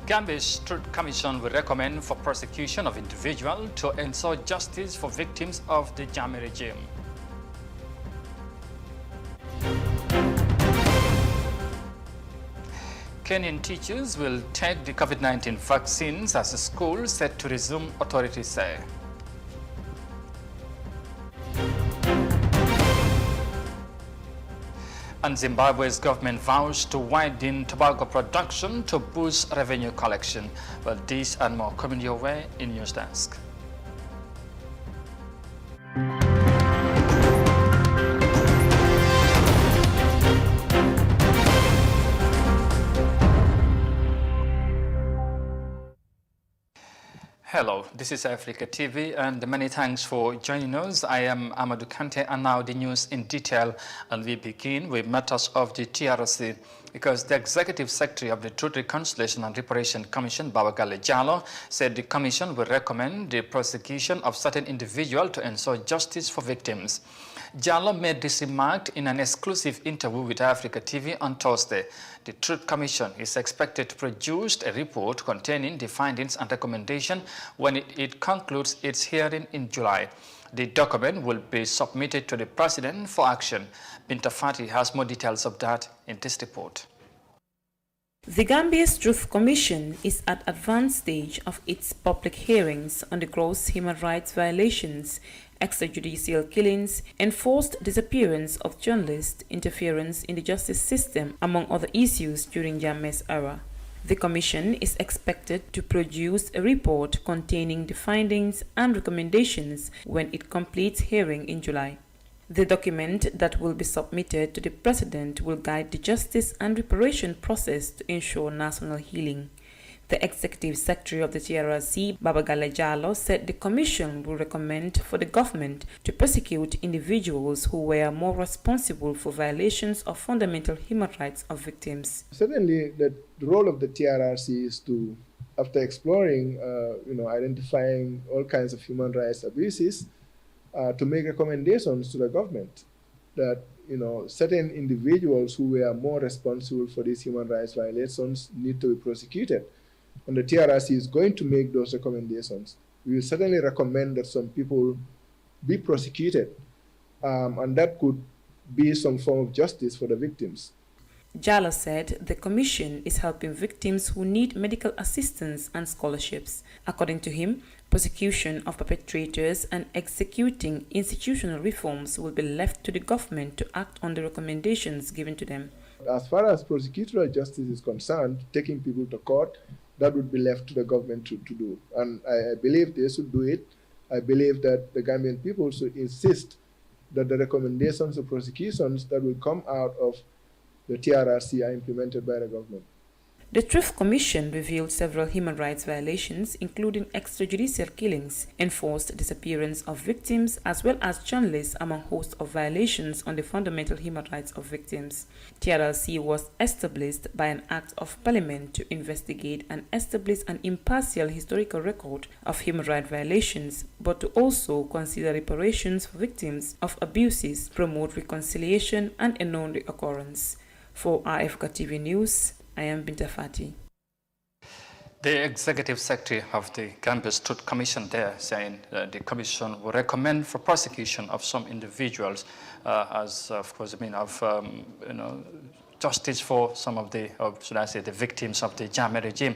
Gambia's Truth Commission will recommend for prosecution of individuals to ensure justice for victims of the Jammeh regime. Kenyan teachers will take the COVID-19 vaccines as the school set to resume, authorities say. And Zimbabwe's government vows to widen tobacco production to boost revenue collection. Well, this and more coming your way in News Desk. Hello, this is Africa TV and many thanks for joining us. I am Amadou Kante and now the news in detail, and we begin with matters of the TRC because the Executive Secretary of the Truth, Reconciliation and Reparation Commission, Babagale Jallow, said the Commission will recommend the prosecution of certain individuals to ensure justice for victims. Jallow made this remark in an exclusive interview with Africa TV on Thursday. The Truth Commission is expected to produce a report containing the findings and recommendations when it concludes its hearing in July. The document will be submitted to the President for action. Binta Fati has more details of that in this report. The Gambia's Truth Commission is at advanced stage of its public hearings on the gross human rights violations, extrajudicial killings, enforced disappearance of journalists, interference in the justice system, among other issues during Jammeh's era. The Commission is expected to produce a report containing the findings and recommendations when it completes hearing in July. The document that will be submitted to the President will guide the justice and reparation process to ensure national healing. The Executive Secretary of the TRC, Babagale Jallow, said the Commission will recommend for the government to prosecute individuals who were more responsible for violations of fundamental human rights of victims. Certainly, the role of the TRRC is to, after exploring, identifying all kinds of human rights abuses, to make recommendations to the government that, certain individuals who were more responsible for these human rights violations need to be prosecuted. And the TRRC is going to make those recommendations. We will certainly recommend that some people be prosecuted, and that could be some form of justice for the victims. Jallow said the Commission is helping victims who need medical assistance and scholarships. According to him, prosecution of perpetrators and executing institutional reforms will be left to the government to act on the recommendations given to them. As far as prosecutorial justice is concerned, taking people to court, that would be left to the government to do. And I believe they should do it. I believe that the Gambian people should insist that the recommendations of prosecutions that will come out of the TRRC are implemented by the government. The Truth Commission revealed several human rights violations, including extrajudicial killings, enforced disappearance of victims, as well as journalists, among a host of violations on the fundamental human rights of victims. TRRC was established by an Act of Parliament to investigate and establish an impartial historical record of human rights violations, but to also consider reparations for victims of abuses, promote reconciliation, and a non-reoccurrence. For Africa TV News, I am Binta Fati. The Executive Secretary of the Gambia's Truth Commission there saying the Commission will recommend for prosecution of some individuals justice for some of the, the victims of the Jammeh regime.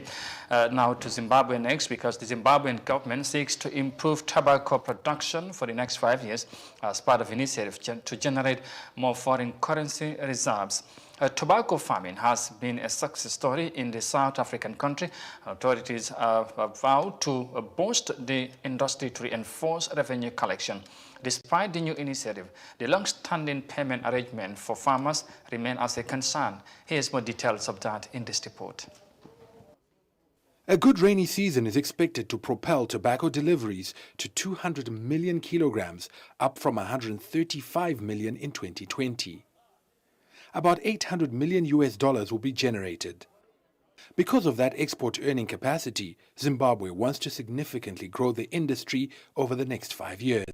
Now to Zimbabwe next, because the Zimbabwean government seeks to improve tobacco production for the next 5 years as part of initiative to generate more foreign currency reserves. Tobacco farming has been a success story in the South African country. Authorities have vowed to boost the industry to reinforce revenue collection. Despite the new initiative, the long-standing payment arrangement for farmers remain as a concern. Here's more details of that in this report. A good rainy season is expected to propel tobacco deliveries to 200 million kilograms, up from 135 million in 2020. About $800 million will be generated. Because of that export earning capacity, Zimbabwe wants to significantly grow the industry over the next 5 years.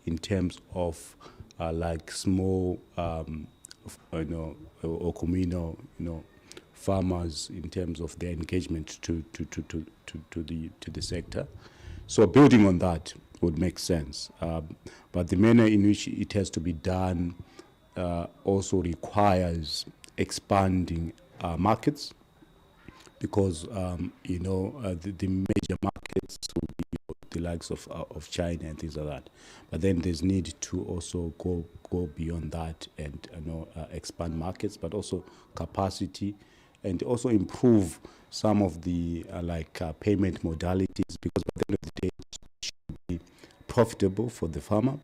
In terms of small or communal, farmers in terms of their engagement to the sector. So building on that would make sense. But the manner in which it has to be done also requires expanding markets, because the major markets will be the likes of China and things like that. But then there's need to also go beyond that and expand markets, but also capacity, and also improve some of the payment modalities, because at the end of the day it should be profitable for the farmer.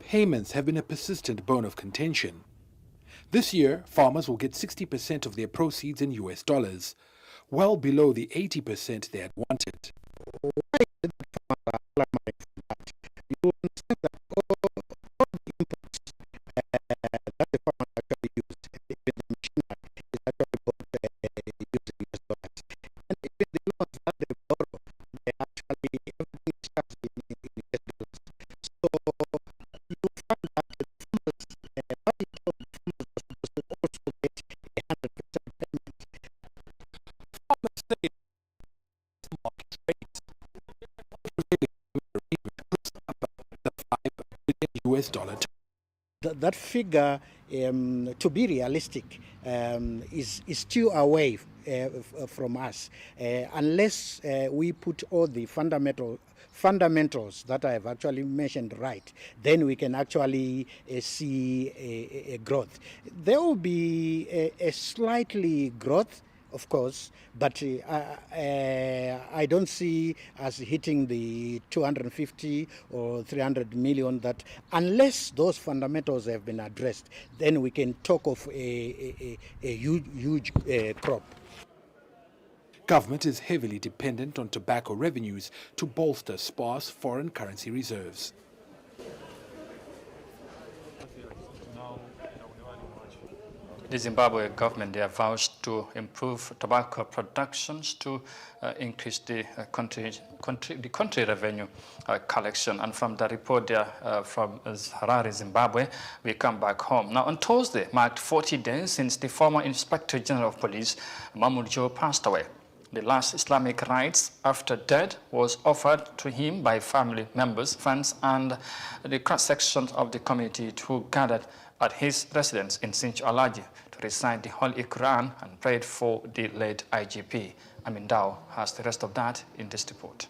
Payments have been a persistent bone of contention. This year, farmers will get 60% of their proceeds in US dollars, well below the 80% they had wanted. You understand that all the inputs that the farmer actually use, even the machinery, is actually bought using US dollars. And even the loans that they borrow, they actually, everything is charged in US dollars. So you find that the farmers, by default, the farmers are supposed to also get 100% payment. Farmers say the market rates. US dollar. That figure, to be realistic, is still away from us unless we put all the fundamentals that I have actually mentioned right. Then we can actually see a growth. There will be a slightly growth, of course, but I don't see us hitting the 250 or 300 million, that unless those fundamentals have been addressed, then we can talk of a huge crop. Government is heavily dependent on tobacco revenues to bolster sparse foreign currency reserves. The Zimbabwe government, they have vowed to improve tobacco productions to increase the country revenue collection. And from the report there from Harare, Zimbabwe, we come back home. Now, on Thursday, marked 40 days since the former Inspector General of Police, Mamour Diop, passed away. The last Islamic rites after death was offered to him by family members, friends, and the cross-section of the community who gathered at his residence in Sinch Alaji to recite the Holy Quran and prayed for the late IGP. Amin Dao has the rest of that in this report.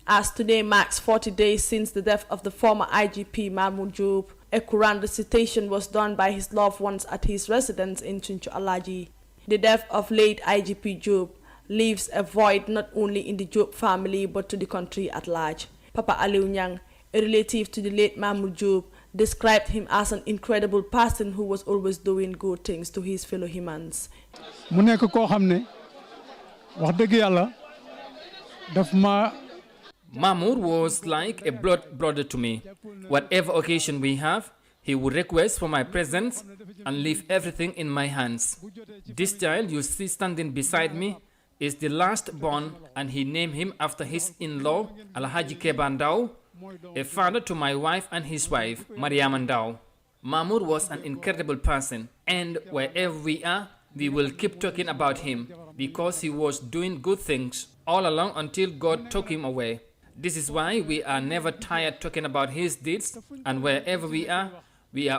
As today marks 40 days since the death of the former IGP Mamour Diop, a Quran recitation was done by his loved ones at his residence in Sinch Alaji. The death of late IGP Diop leaves a void not only in the Diop family but to the country at large. Papa Aliou Nyang, a relative to the late Mamour Diop, described him as an incredible person who was always doing good things to his fellow humans. Mamour was like a blood brother to me. Whatever occasion we have, he would request for my presence and leave everything in my hands. This child you see standing beside me is the last born, and he named him after his in-law, Alhaji Keba Ndao, a father to my wife and his wife, Mariam Ndao. Mamour was an incredible person, and wherever we are, we will keep talking about him, because he was doing good things all along until God took him away. This is why we are never tired talking about his deeds, and wherever we are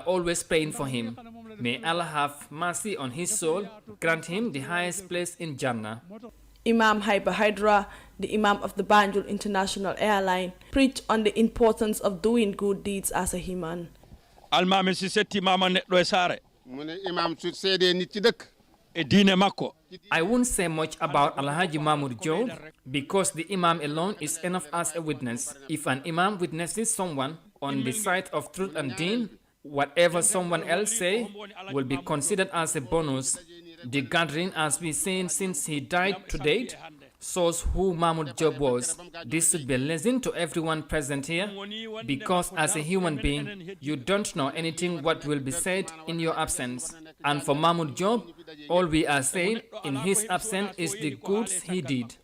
always praying for him. May Allah have mercy on his soul, grant him the highest place in Jannah. Imam Haiba Hydra, the Imam of the Banjul International Airline, preached on the importance of doing good deeds as a human. I won't say much about Alhaji Mamour Diop because the Imam alone is enough as a witness. If an Imam witnesses someone on the side of truth and deen, whatever someone else say will be considered as a bonus. The gathering, as we've seen since he died to date, shows who Mamour Diop was. This should be a lesson to everyone present here, because as a human being, you don't know anything what will be said in your absence. And for Mamour Diop, all we are saying in his absence is the goods he did.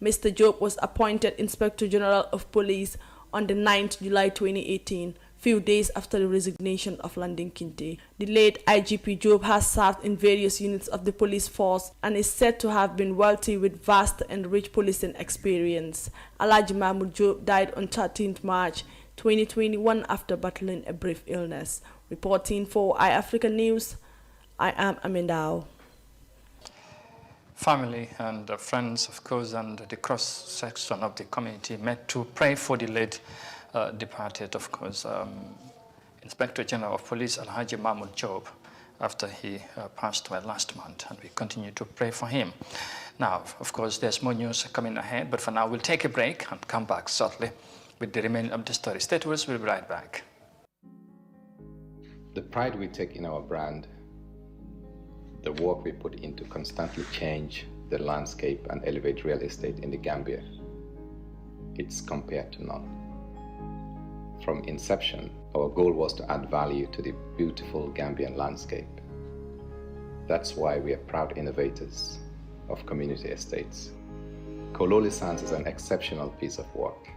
Mr. Diop was appointed Inspector General of Police on the 9th July 2018, few days after the resignation of Landing Kinte. The late IGP Job has served in various units of the police force and is said to have been wealthy with vast and rich policing experience. Alhaji Mahmoud Job died on 13th March 2021 after battling a brief illness. Reporting for iAfrica News, I am Amindao. Family and friends, of course, and the cross-section of the community met to pray for the late departed, of course, Inspector General of Police Alhaji Mahmoud Job, after he passed away last month, and we continue to pray for him. Now, of course, there's more news coming ahead, but for now, we'll take a break and come back shortly with the remaining of the story. Stay with us, we'll be right back. The pride we take in our brand, the work we put into constantly change the landscape and elevate real estate in the Gambia, it's compared to none. From inception, our goal was to add value to the beautiful Gambian landscape. That's why we are proud innovators of community estates. Kololi Sands is an exceptional piece of work,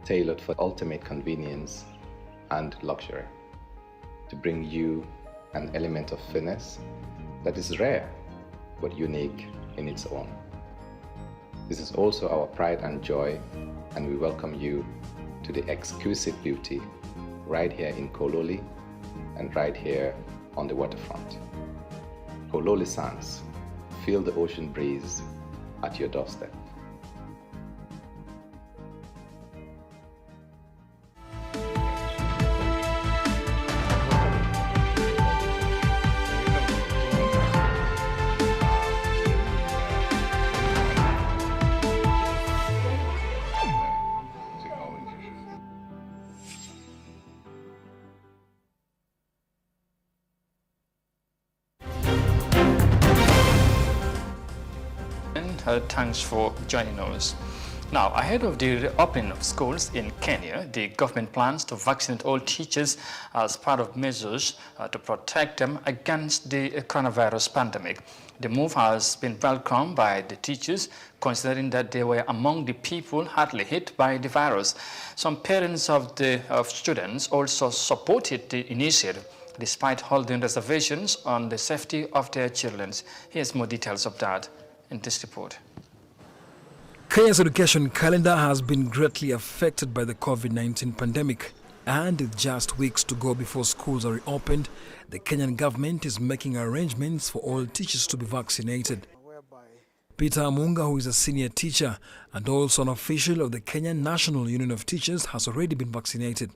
tailored for ultimate convenience and luxury, to bring you an element of finesse that is rare but unique in its own. This is also our pride and joy, and we welcome you to the exquisite beauty right here in Kololi and right here on the waterfront. Kololi Sands, feel the ocean breeze at your doorstep. Thanks for joining us. Now, ahead of the reopening of schools in Kenya, the government plans to vaccinate all teachers as part of measures to protect them against the coronavirus pandemic. The move has been welcomed by the teachers, considering that they were among the people hardly hit by the virus. Some parents of students also supported the initiative, despite holding reservations on the safety of their children. Here's more details of that in this report. Kenya's education calendar has been greatly affected by the COVID-19 pandemic, and with just weeks to go before schools are reopened, the Kenyan government is making arrangements for all teachers to be vaccinated. Peter Amunga, who is a senior teacher and also an official of the Kenyan National Union of Teachers, has already been vaccinated.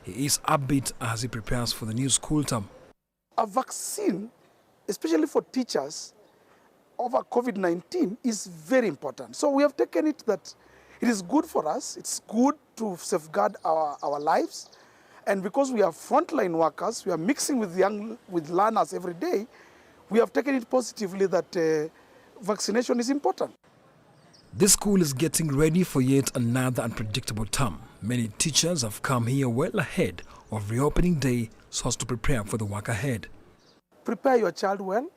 He is upbeat as he prepares for the new school term. A vaccine, especially for teachers, over COVID-19 is very important. So we have taken it that it is good for us, it's good to safeguard our lives, and because we are frontline workers, we are mixing with learners every day, we have taken it positively that vaccination is important. This school is getting ready for yet another unpredictable term. Many teachers have come here well ahead of reopening day so as to prepare for the work ahead. Prepare your child well.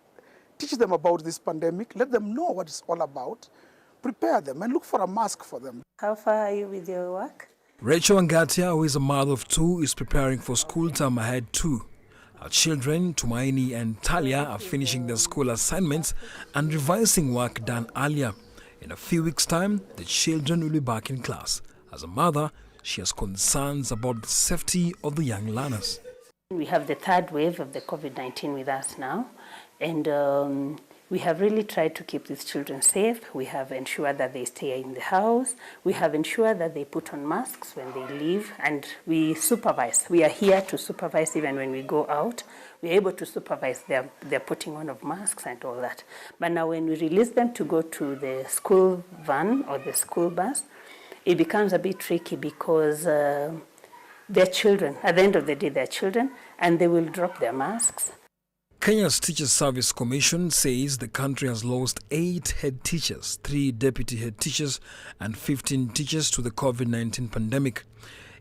Teach them about this pandemic, let them know what it's all about, prepare them and look for a mask for them. How far are you with your work? Rachel Angatia, who is a mother of two, is preparing for school term ahead too. Her children, Tumaini and Talia, are finishing their school assignments and revising work done earlier. In a few weeks' time, the children will be back in class. As a mother, she has concerns about the safety of the young learners. We have the third wave of the COVID-19 with us now. And we have really tried to keep these children safe. We have ensured that they stay in the house. We have ensured that they put on masks when they leave, and we supervise. We are here to supervise even when we go out. We're able to supervise their putting on of masks and all that. But now when we release them to go to the school van or the school bus, it becomes a bit tricky because they're children. At the end of the day, they're children, and they will drop their masks. Kenya's Teachers Service Commission says the country has lost 8 head teachers, 3 deputy head teachers and 15 teachers to the COVID-19 pandemic.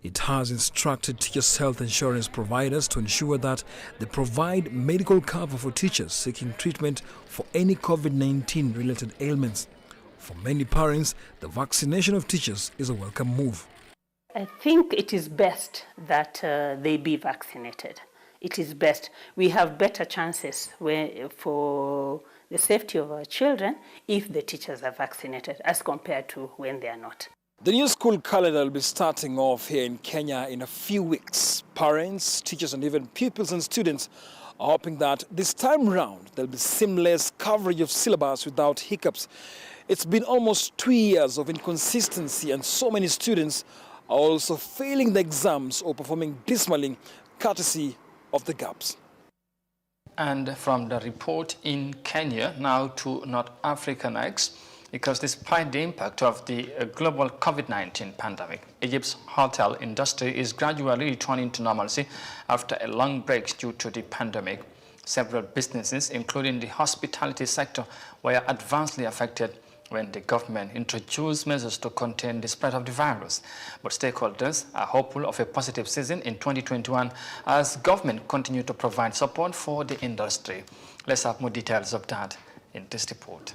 It has instructed teachers' health insurance providers to ensure that they provide medical cover for teachers seeking treatment for any COVID-19 related ailments. For many parents, the vaccination of teachers is a welcome move. I think it is best that they be vaccinated. It is best. We have better chances for the safety of our children if the teachers are vaccinated as compared to when they are not. The new school calendar will be starting off here in Kenya in a few weeks. Parents, teachers and even pupils and students are hoping that this time round there'll be seamless coverage of syllabus without hiccups. It's been almost 2 years of inconsistency and so many students are also failing the exams or performing dismally courtesy of the gaps. And from the report in Kenya, now to North Africa next, because despite the impact of the global COVID-19 pandemic, Egypt's hotel industry is gradually returning to normalcy after a long break due to the pandemic. Several businesses, including the hospitality sector, were adversely affected when the government introduced measures to contain the spread of the virus. But stakeholders are hopeful of a positive season in 2021 as government continue to provide support for the industry. Let's have more details of that in this report.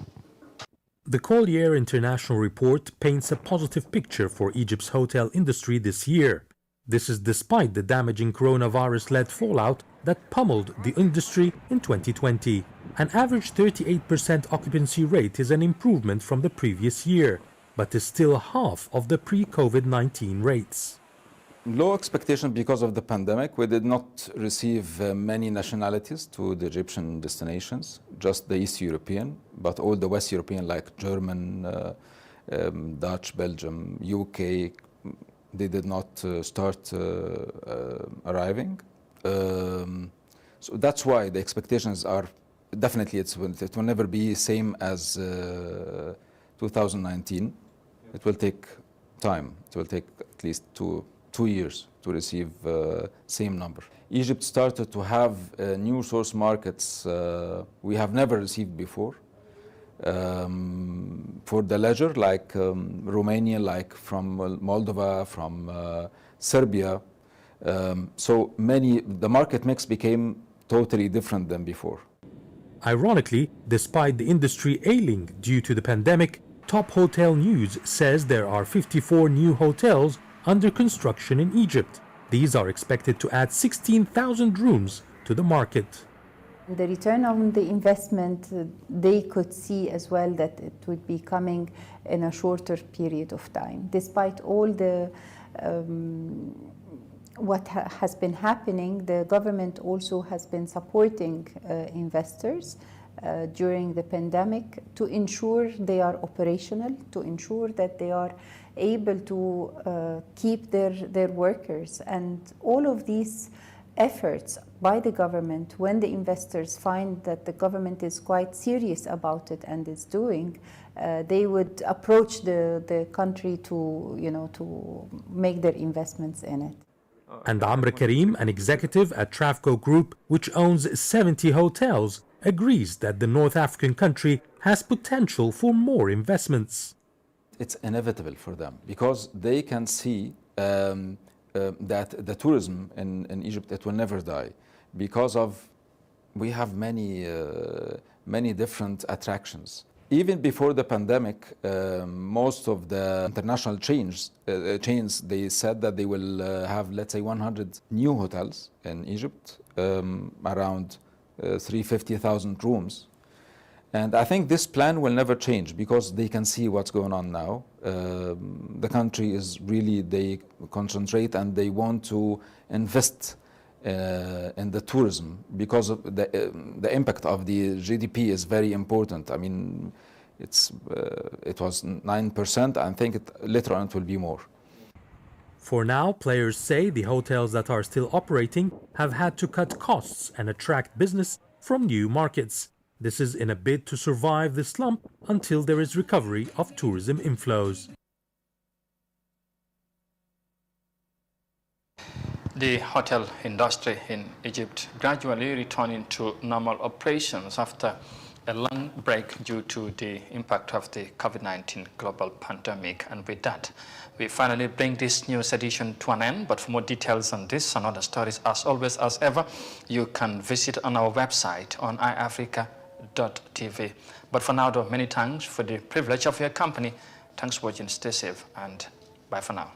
The Collier International report paints a positive picture for Egypt's hotel industry this year. This is despite the damaging coronavirus-led fallout that pummeled the industry in 2020. An average 38% occupancy rate is an improvement from the previous year, but is still half of the pre-COVID-19 rates. Low expectation because of the pandemic. We did not receive many nationalities to the Egyptian destinations, just the East European, but all the West European like German, Dutch, Belgium, UK, they did not start arriving. So that's why the expectations are definitely it will never be same as 2019. It will take time. It will take at least two years to receive same number. Egypt started to have new source markets we have never received before. For the leisure, like Romania, like from Moldova, from Serbia. So the market mix became totally different than before. Ironically, despite the industry ailing due to the pandemic, Top Hotel News says there are 54 new hotels under construction in Egypt. These are expected to add 16,000 rooms to the market. The return on the investment, they could see as well that it would be coming in a shorter period of time. Despite all the what has been happening, the government also has been supporting investors during the pandemic to ensure they are operational, to ensure that they are able to keep their workers. And all of these efforts by the government, when the investors find that the government is quite serious about it and is doing, they would approach the country to make their investments in it. And Amr Karim, an executive at Travco Group, which owns 70 hotels, agrees that the North African country has potential for more investments. It's inevitable for them because they can see that the tourism in Egypt, it will never die because we have many different attractions. Even before the pandemic, most of the international chains, they said that they will have, let's say, 100 new hotels in Egypt, around 350,000 rooms. And I think this plan will never change because they can see what's going on now. The country is really, they concentrate and they want to invest in the tourism because of the impact of the GDP is very important. I mean, it was 9%. I think later on it will be more. For now, players say the hotels that are still operating have had to cut costs and attract business from new markets. This is in a bid to survive the slump until there is recovery of tourism inflows. The hotel industry in Egypt gradually returning to normal operations after a long break due to the impact of the COVID-19 global pandemic. And with that, we finally bring this news edition to an end. But for more details on this and other stories, as always, as ever, you can visit on our website on iAfrica.tv. But for now, though, many thanks for the privilege of your company. Thanks for watching. Stay safe and bye for now.